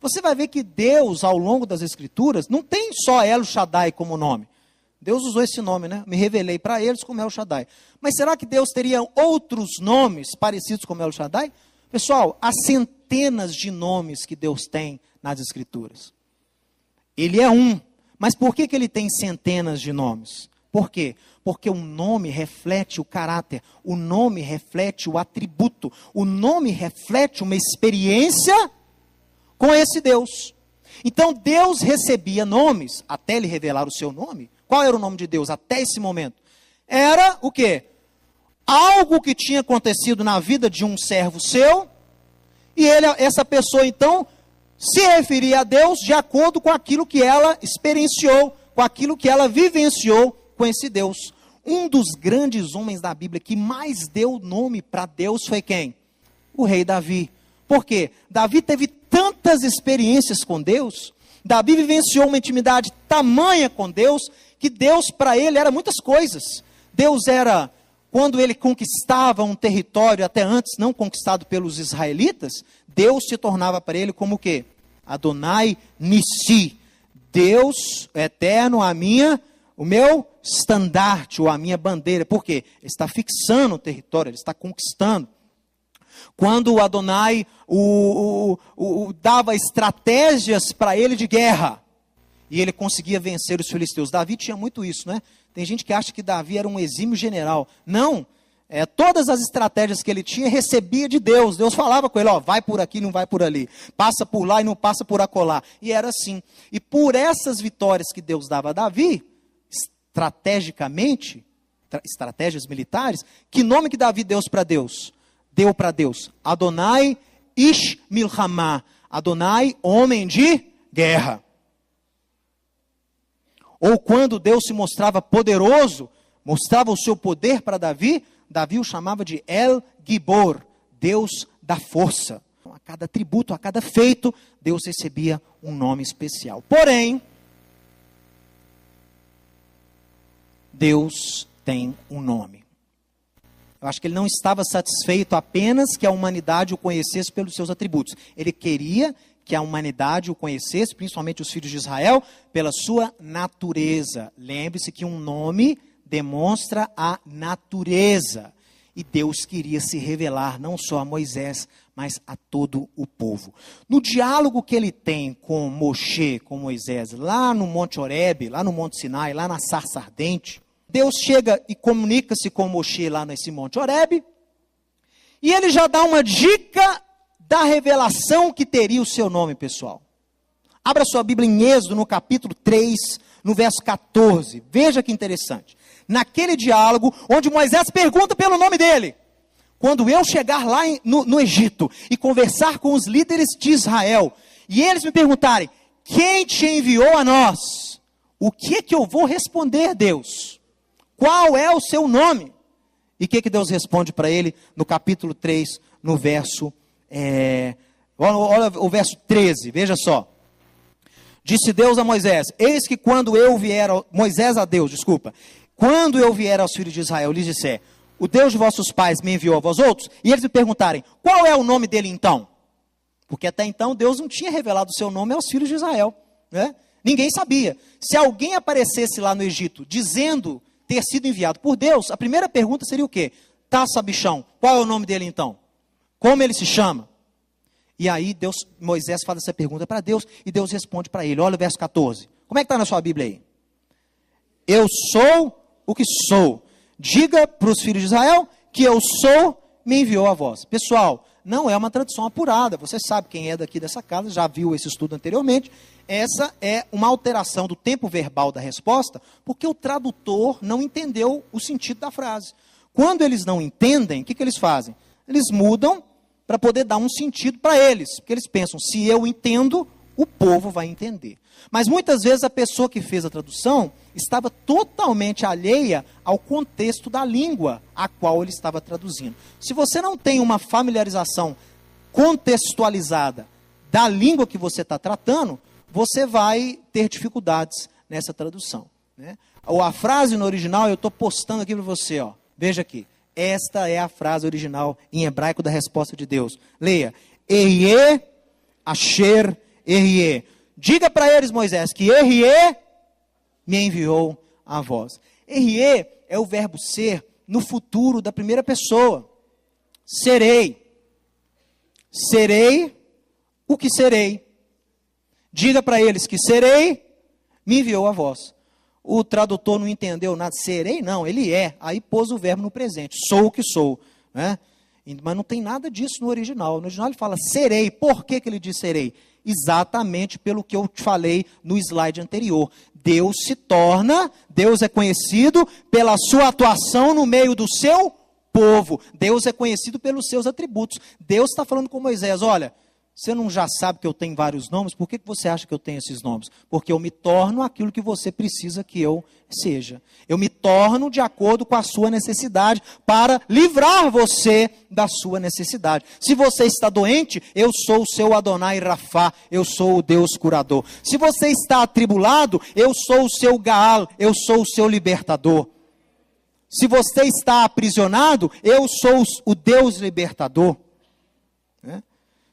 Você vai ver que Deus, ao longo das Escrituras, não tem só El Shaddai como nome. Deus usou esse nome, né? Me revelei para eles como El Shaddai. Mas será que Deus teria outros nomes parecidos com El Shaddai? Pessoal, há centenas de nomes que Deus tem nas Escrituras. Ele é um. Mas por que ele tem centenas de nomes? Por quê? Porque o nome reflete o caráter, o nome reflete o atributo, o nome reflete uma experiência com esse Deus. Então Deus recebia nomes, até ele revelar o seu nome. Qual era o nome de Deus até esse momento? Era o quê? Algo que tinha acontecido na vida de um servo seu, e essa pessoa então se referia a Deus de acordo com aquilo que ela experienciou, com aquilo que ela vivenciou com esse Deus. Um dos grandes homens da Bíblia que mais deu nome para Deus foi quem? O rei Davi. Por quê? Davi teve tantas experiências com Deus, Davi vivenciou uma intimidade tamanha com Deus, que Deus para ele era muitas coisas. Deus era, quando ele conquistava um território até antes não conquistado pelos israelitas, Deus se tornava para ele como o quê? Adonai Nissi. Deus eterno, o meu estandarte, ou a minha bandeira. Por quê? Ele está fixando o território, ele está conquistando. Quando o Adonai dava estratégias para ele de guerra, e ele conseguia vencer os filisteus. Davi tinha muito isso, né? Tem gente que acha que Davi era um exímio general. Não, todas as estratégias que ele tinha, recebia de Deus. Deus falava com ele, ó, vai por aqui, não vai por ali. Passa por lá e não passa por acolá. E era assim. E por essas vitórias que Deus dava a Davi, estrategicamente, estratégias militares, que nome que Davi deu para Deus? Deu para Deus, Adonai Ish Milhamah, Adonai, homem de guerra. Ou quando Deus se mostrava poderoso, mostrava o seu poder para Davi, Davi o chamava de El Gibor, Deus da força. Então, a cada atributo, a cada feito, Deus recebia um nome especial. Porém, Deus tem um nome. Eu acho que ele não estava satisfeito apenas que a humanidade o conhecesse pelos seus atributos. Ele queria que a humanidade o conhecesse, principalmente os filhos de Israel, pela sua natureza. Lembre-se que um nome demonstra a natureza. E Deus queria se revelar não só a Moisés, mas a todo o povo. No diálogo que ele tem com Moshe, com Moisés, lá no Monte Horebe, lá no Monte Sinai, lá na sarça ardente, Deus chega e comunica-se com Moshe lá nesse Monte Horebe, e ele já dá uma dica da revelação que teria o seu nome, pessoal. Abra sua Bíblia em Êxodo, no capítulo 3, no verso 14. Veja que interessante. Naquele diálogo, onde Moisés pergunta pelo nome dele. Quando eu chegar lá no Egito e conversar com os líderes de Israel, e eles me perguntarem, quem te enviou a nós? O que eu vou responder, Deus? Qual é o seu nome? E o que Deus responde para ele no capítulo 3, no verso... olha o verso 13, veja só. Disse Deus a Moisés, eis que quando eu vier, Moisés a Deus, desculpa, quando eu vier aos filhos de Israel, lhes disser, o Deus de vossos pais me enviou a vós outros, e eles me perguntarem, qual é o nome dele então? Porque até então Deus não tinha revelado o seu nome aos filhos de Israel, né? Ninguém sabia. Se alguém aparecesse lá no Egito, dizendo ter sido enviado por Deus, a primeira pergunta seria o quê? Tá, sabichão, qual é o nome dele então? Como ele se chama? E aí Moisés faz essa pergunta para Deus, e Deus responde para ele. Olha o verso 14. Como é que está na sua Bíblia aí? Eu sou o que sou. Diga para os filhos de Israel que eu sou, me enviou a vós. Pessoal, não é uma tradução apurada. Você sabe quem é daqui dessa casa, já viu esse estudo anteriormente. Essa é uma alteração do tempo verbal da resposta, porque o tradutor não entendeu o sentido da frase. Quando eles não entendem, o que eles fazem? Eles mudam para poder dar um sentido para eles. Porque eles pensam, se eu entendo, o povo vai entender. Mas muitas vezes a pessoa que fez a tradução estava totalmente alheia ao contexto da língua a qual ele estava traduzindo. Se você não tem uma familiarização contextualizada da língua que você está tratando, você vai ter dificuldades nessa tradução, né? A frase no original, eu estou postando aqui para você, ó. Veja aqui. Esta é a frase original em hebraico da resposta de Deus. Leia. Eie asher RE. Diga para eles, Moisés, que RE me enviou a vós. RE é o verbo ser no futuro da primeira pessoa. Serei. Serei o que serei. Diga para eles que serei, me enviou a vós. O tradutor não entendeu nada. Serei não, ele é. Aí pôs o verbo no presente. Sou o que sou. Né? Mas não tem nada disso no original. No original ele fala serei. Por que ele diz serei? Exatamente pelo que eu te falei no slide anterior. Deus se torna, Deus é conhecido pela sua atuação no meio do seu povo. Deus é conhecido pelos seus atributos. Deus está falando com Moisés, olha, você não já sabe que eu tenho vários nomes? Por que você acha que eu tenho esses nomes? Porque eu me torno aquilo que você precisa que eu seja. Eu me torno de acordo com a sua necessidade, para livrar você da sua necessidade. Se você está doente, eu sou o seu Adonai Rafá, eu sou o Deus curador. Se você está atribulado, eu sou o seu Gaal, eu sou o seu libertador. Se você está aprisionado, eu sou o Deus libertador.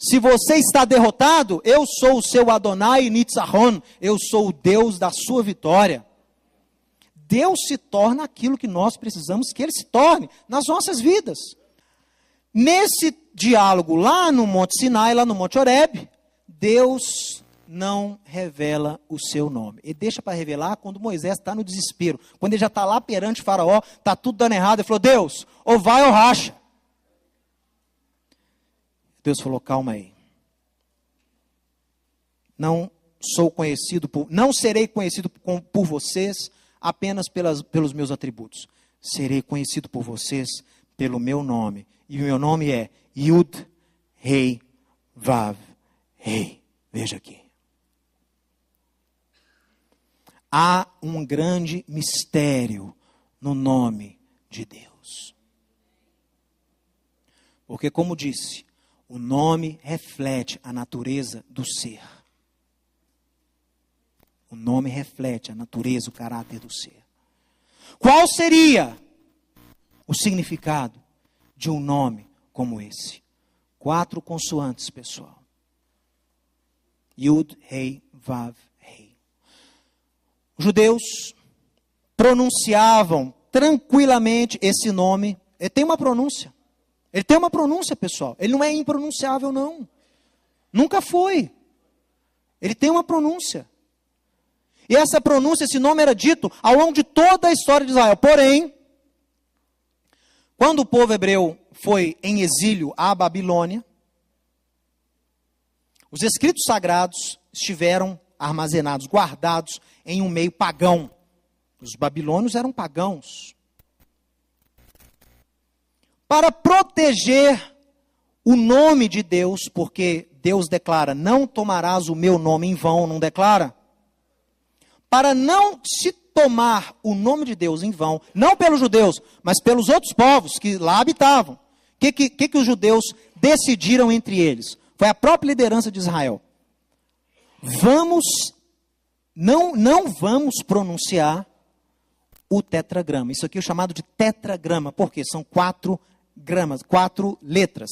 Se você está derrotado, eu sou o seu Adonai Nitzahon, eu sou o Deus da sua vitória. Deus se torna aquilo que nós precisamos que Ele se torne nas nossas vidas. Nesse diálogo lá no Monte Sinai, lá no Monte Horebe, Deus não revela o seu nome. Ele deixa para revelar quando Moisés está no desespero. Quando ele já está lá perante o faraó, está tudo dando errado. Ele falou, Deus, ou vai ou racha. Deus falou, calma aí. Não serei conhecido por vocês apenas pelos meus atributos. Serei conhecido por vocês pelo meu nome. E o meu nome é Yud, Rei, Vav, Rei. Veja aqui. Há um grande mistério no nome de Deus. Porque, como disse, o nome reflete a natureza do ser. O nome reflete a natureza, o caráter do ser. Qual seria o significado de um nome como esse? 4 consoantes, pessoal. Yud, Rei, Vav, Rei. Os judeus pronunciavam tranquilamente esse nome. Ele tem uma pronúncia. Ele tem uma pronúncia, pessoal. Ele não é impronunciável, não. Nunca foi. Ele tem uma pronúncia. E essa pronúncia, esse nome era dito ao longo de toda a história de Israel. Porém, quando o povo hebreu foi em exílio à Babilônia, os escritos sagrados estiveram armazenados, guardados em um meio pagão. Os babilônios eram pagãos. Para proteger o nome de Deus, porque Deus declara, não tomarás o meu nome em vão, não declara? Para não se tomar o nome de Deus em vão, não pelos judeus, mas pelos outros povos que lá habitavam. O que os judeus decidiram entre eles? Foi a própria liderança de Israel. Não vamos pronunciar o tetragrama. Isso aqui é chamado de tetragrama, porque são 4 gramas, 4 letras.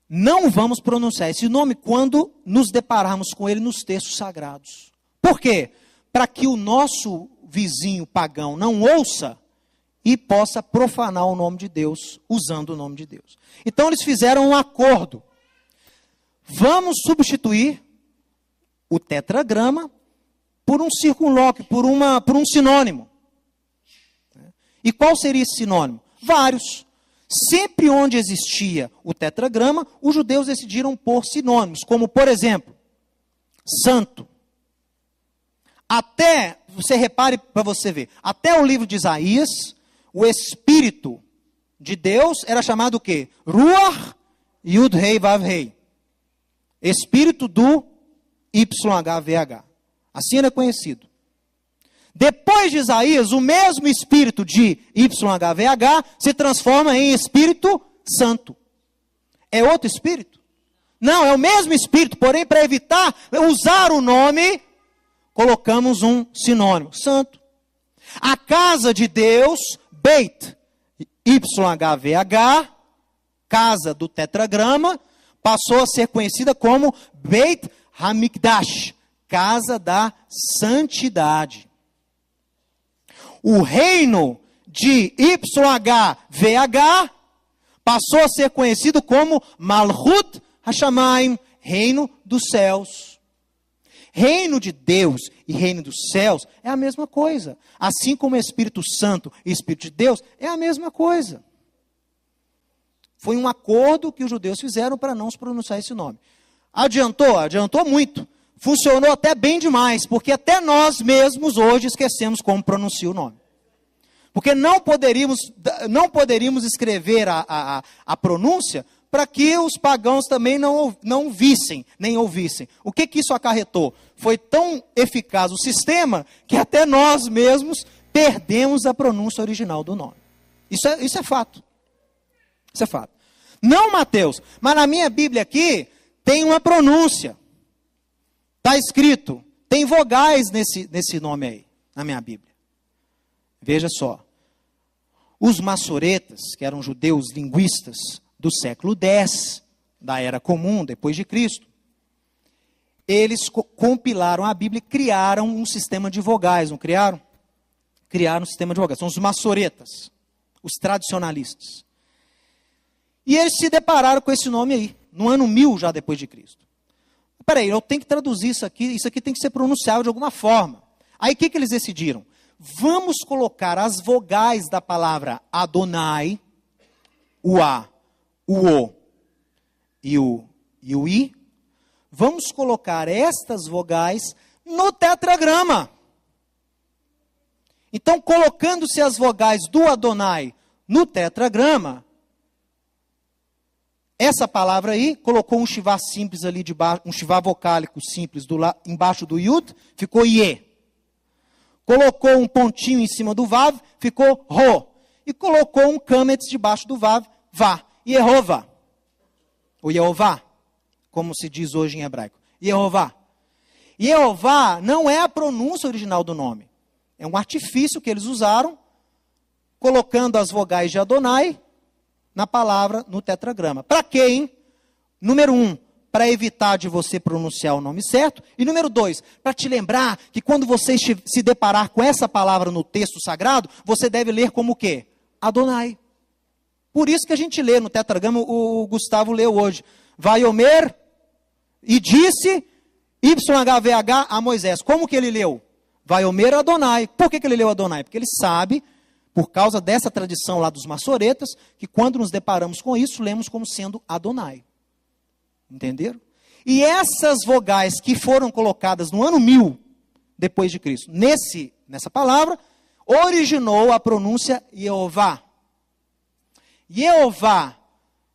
Não vamos pronunciar esse nome quando nos depararmos com ele nos textos sagrados. Por quê? Para que o nosso vizinho pagão não ouça e possa profanar o nome de Deus, usando o nome de Deus. Então eles fizeram um acordo. Vamos substituir o tetragrama por um circunlóquio, por um sinônimo. E qual seria esse sinônimo? Vários. Sempre onde existia o tetragrama, os judeus decidiram pôr sinônimos, como, por exemplo, santo. Até, você repare para você ver, até o livro de Isaías, o Espírito de Deus era chamado o quê? Ruach Yud Rei Vav Rei. Espírito do YHVH. Assim ele é conhecido. Depois de Isaías, o mesmo espírito de YHVH se transforma em Espírito Santo. É outro espírito? Não, é o mesmo espírito, porém para evitar usar o nome, colocamos um sinônimo, santo. A casa de Deus, Beit, YHVH, casa do tetragrama, passou a ser conhecida como Beit HaMikdash, casa da santidade. O reino de YHVH passou a ser conhecido como Malchut HaShamayim, reino dos céus. Reino de Deus e reino dos céus é a mesma coisa. Assim como Espírito Santo e Espírito de Deus é a mesma coisa. Foi um acordo que os judeus fizeram para não se pronunciar esse nome. Adiantou? Adiantou muito. Funcionou até bem demais, porque até nós mesmos hoje esquecemos como pronuncia o nome. Porque não poderíamos escrever a pronúncia para que os pagãos também não vissem, nem ouvissem. O que isso acarretou? Foi tão eficaz o sistema que até nós mesmos perdemos a pronúncia original do nome. Isso é fato. Isso é fato. Não, Mateus, mas na minha Bíblia aqui tem uma pronúncia. Está escrito, tem vogais nesse nome aí, na minha Bíblia. Veja só. Os massoretas, que eram judeus linguistas do século X, da Era Comum, depois de Cristo, eles compilaram a Bíblia e criaram um sistema de vogais, não criaram? Criaram um sistema de vogais. São os massoretas, os tradicionalistas. E eles se depararam com esse nome aí, no ano 1000 já depois de Cristo. Peraí, eu tenho que traduzir isso aqui tem que ser pronunciado de alguma forma. Aí o que eles decidiram? Vamos colocar as vogais da palavra Adonai, o A, o O e o I, vamos colocar estas vogais no tetragrama. Então, colocando-se as vogais do Adonai no tetragrama, essa palavra aí colocou um shivá simples ali debaixo, um shivá vocálico simples embaixo do Yud, ficou Iê. Colocou um pontinho em cima do Vav, ficou Ro. E colocou um kametz debaixo do Vav, Vá. Yehová. Ou Yehová, como se diz hoje em hebraico. Yehová. Yehová não é a pronúncia original do nome. É um artifício que eles usaram, colocando as vogais de Adonai na palavra, no tetragrama. Para quê, hein? Número 1, para evitar de você pronunciar o nome certo. E número 2, para te lembrar que quando você se deparar com essa palavra no texto sagrado, você deve ler como o quê? Adonai. Por isso que a gente lê no tetragrama, o Gustavo leu hoje. Vaiomer e disse YHVH a Moisés. Como que ele leu? Vaiomer Adonai. Por que ele leu Adonai? Porque ele sabe, por causa dessa tradição lá dos massoretas, que quando nos deparamos com isso, lemos como sendo Adonai. Entenderam? E essas vogais que foram colocadas no ano 1000 depois de Cristo, nessa palavra, originou a pronúncia Yehová. Yehová,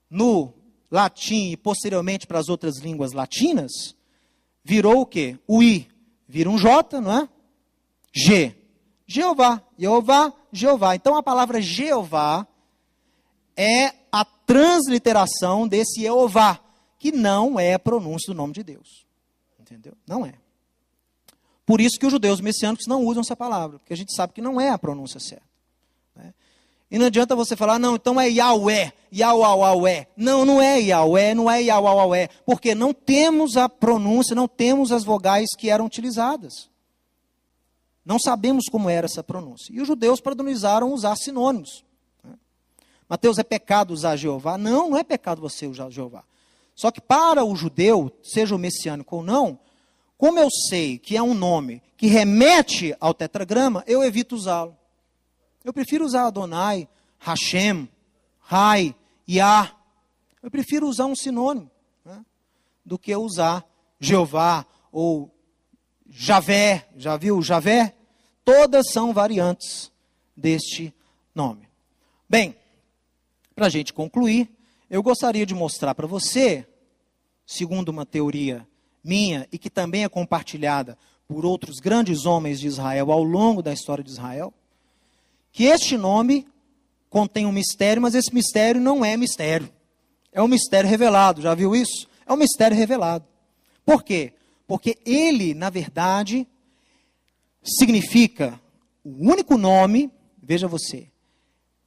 no latim e posteriormente para as outras línguas latinas, virou o quê? O I. Vira um J, não é? G. Jeová. Jeová, Jeová. Então a palavra Jeová é a transliteração desse Jeová, que não é a pronúncia do nome de Deus. Entendeu? Não é. Por isso que os judeus messiânicos não usam essa palavra, porque a gente sabe que não é a pronúncia certa. Né? E não adianta você falar, não, então é Yahweh, Yahweh. Não, não é Yahweh, não é Yahweh, porque não temos a pronúncia, não temos as vogais que eram utilizadas. Não sabemos como era essa pronúncia. E os judeus padronizaram usar sinônimos. Né? Mateus, é pecado usar Jeová? Não, não é pecado você usar Jeová. Só que para o judeu, seja o messiânico ou não, como eu sei que é um nome que remete ao tetragrama, eu evito usá-lo. Eu prefiro usar Adonai, Hashem, Rai, Yah. Eu prefiro usar um sinônimo, né, do que usar Jeová ou Javé. Já viu Javé? Todas são variantes deste nome. Bem, para a gente concluir, eu gostaria de mostrar para você, segundo uma teoria minha e que também é compartilhada por outros grandes homens de Israel ao longo da história de Israel, que este nome contém um mistério, mas esse mistério não é mistério. É um mistério revelado, já viu isso? É um mistério revelado. Por quê? Porque ele, na verdade, significa o único nome, veja você,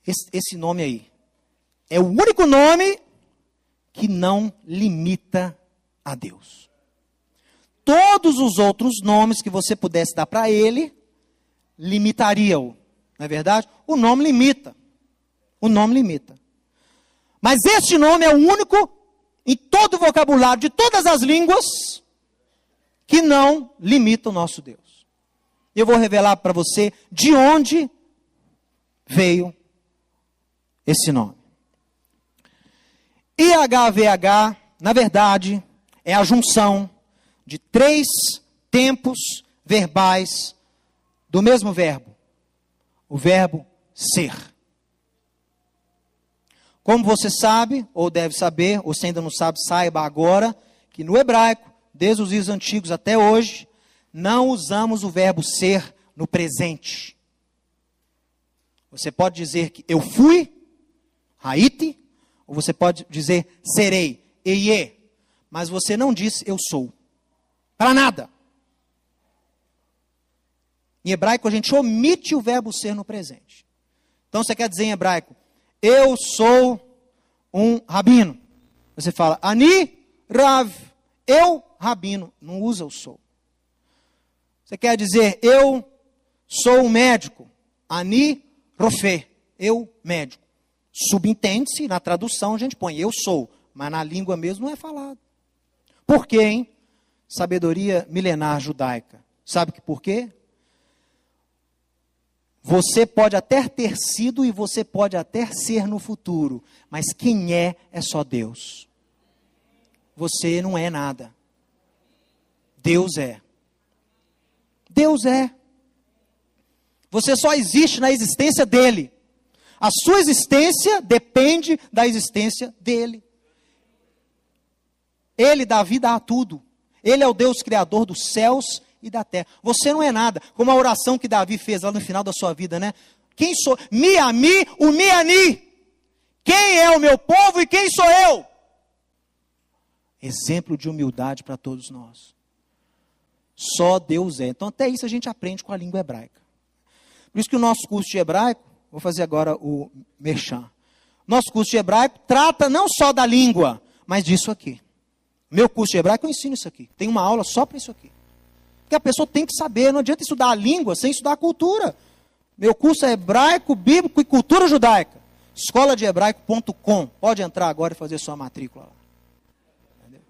esse nome aí, é o único nome que não limita a Deus. Todos os outros nomes que você pudesse dar para ele, limitariam, não é verdade? O nome limita. O nome limita. Mas este nome é o único, em todo o vocabulário de todas as línguas, que não limita o nosso Deus. Eu vou revelar para você de onde veio esse nome. IHVH, na verdade, é a junção de 3 tempos verbais do mesmo verbo. O verbo ser. Como você sabe, ou deve saber, ou se ainda não sabe, saiba agora, que no hebraico, desde os dias antigos até hoje, não usamos o verbo ser no presente. Você pode dizer que eu fui, haiti, ou você pode dizer serei, eie, mas você não diz eu sou. Para nada. Em hebraico a gente omite o verbo ser no presente. Então você quer dizer em hebraico, eu sou um rabino. Você fala, ani rav, eu rabino, não usa o sou. Você quer dizer, eu sou um médico, ani rofé, eu médico. Subentende-se, na tradução a gente põe, eu sou, mas na língua mesmo não é falado. Por quê, hein? Sabedoria milenar judaica. Sabe que por quê? Você pode até ter sido e você pode até ser no futuro, mas quem é só Deus. Você não é nada. Deus é. Deus é. Você só existe na existência dele. A sua existência depende da existência dele. Ele dá vida a tudo. Ele é o Deus criador dos céus e da terra. Você não é nada. Como a oração que Davi fez lá no final da sua vida, né? Quem sou? Mi a mi, o mi ani. Quem é o meu povo e quem sou eu? Exemplo de humildade para todos nós. Só Deus é. Então até isso a gente aprende com a língua hebraica. Por isso que o nosso curso de hebraico, vou fazer agora o merchan. Nosso curso de hebraico trata não só da língua, mas disso aqui. Meu curso de hebraico eu ensino isso aqui. Tem uma aula só para isso aqui. Porque a pessoa tem que saber, não adianta estudar a língua sem estudar a cultura. Meu curso é hebraico, bíblico e cultura judaica. escoladehebraico.com. Pode entrar agora e fazer sua matrícula lá. Entendeu?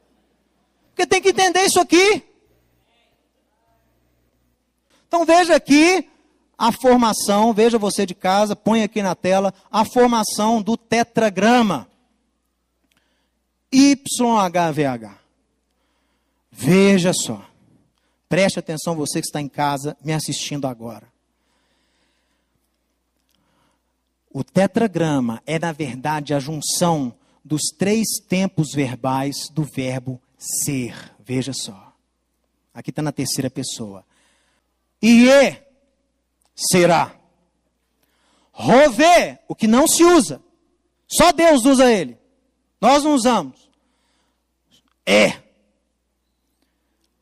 Porque tem que entender isso aqui. Então veja aqui a formação, veja você de casa, põe aqui na tela, a formação do tetragrama. YHVH. Veja só. Preste atenção você que está em casa me assistindo agora. O tetragrama é, na verdade, a junção dos 3 tempos verbais do verbo ser. Veja só. Aqui está na terceira pessoa. Ie, será. Rové, o que não se usa. Só Deus usa ele. Nós não usamos. É.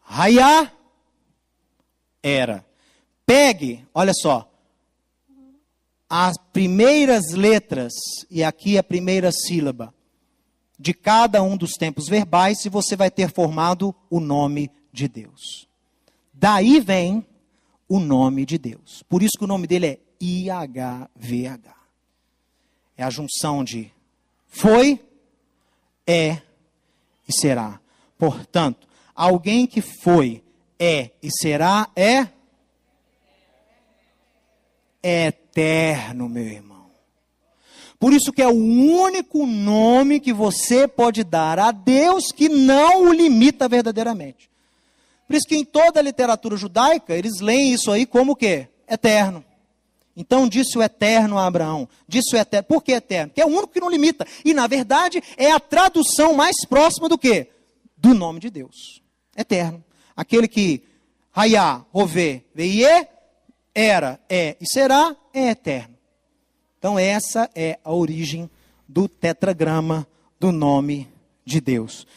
Raiá, era. Pegue, olha só, as primeiras letras, e aqui a primeira sílaba, de cada um dos tempos verbais, e você vai ter formado o nome de Deus. Daí vem o nome de Deus. Por isso que o nome dele é IHVH. É a junção de foi, é e será. Portanto, alguém que foi, é e será, é eterno, meu irmão. Por isso que é o único nome que você pode dar a Deus que não o limita verdadeiramente. Por isso que em toda a literatura judaica, eles leem isso aí como o quê? Eterno. Então disse o eterno a Abraão. Disse o eterno. Por que eterno? Porque é o único que não limita. E na verdade é a tradução mais próxima do quê? Do nome de Deus. Eterno. Aquele que Hayá, Rové, Veie, era, é e será, é eterno. Então essa é a origem do tetragrama do nome de Deus.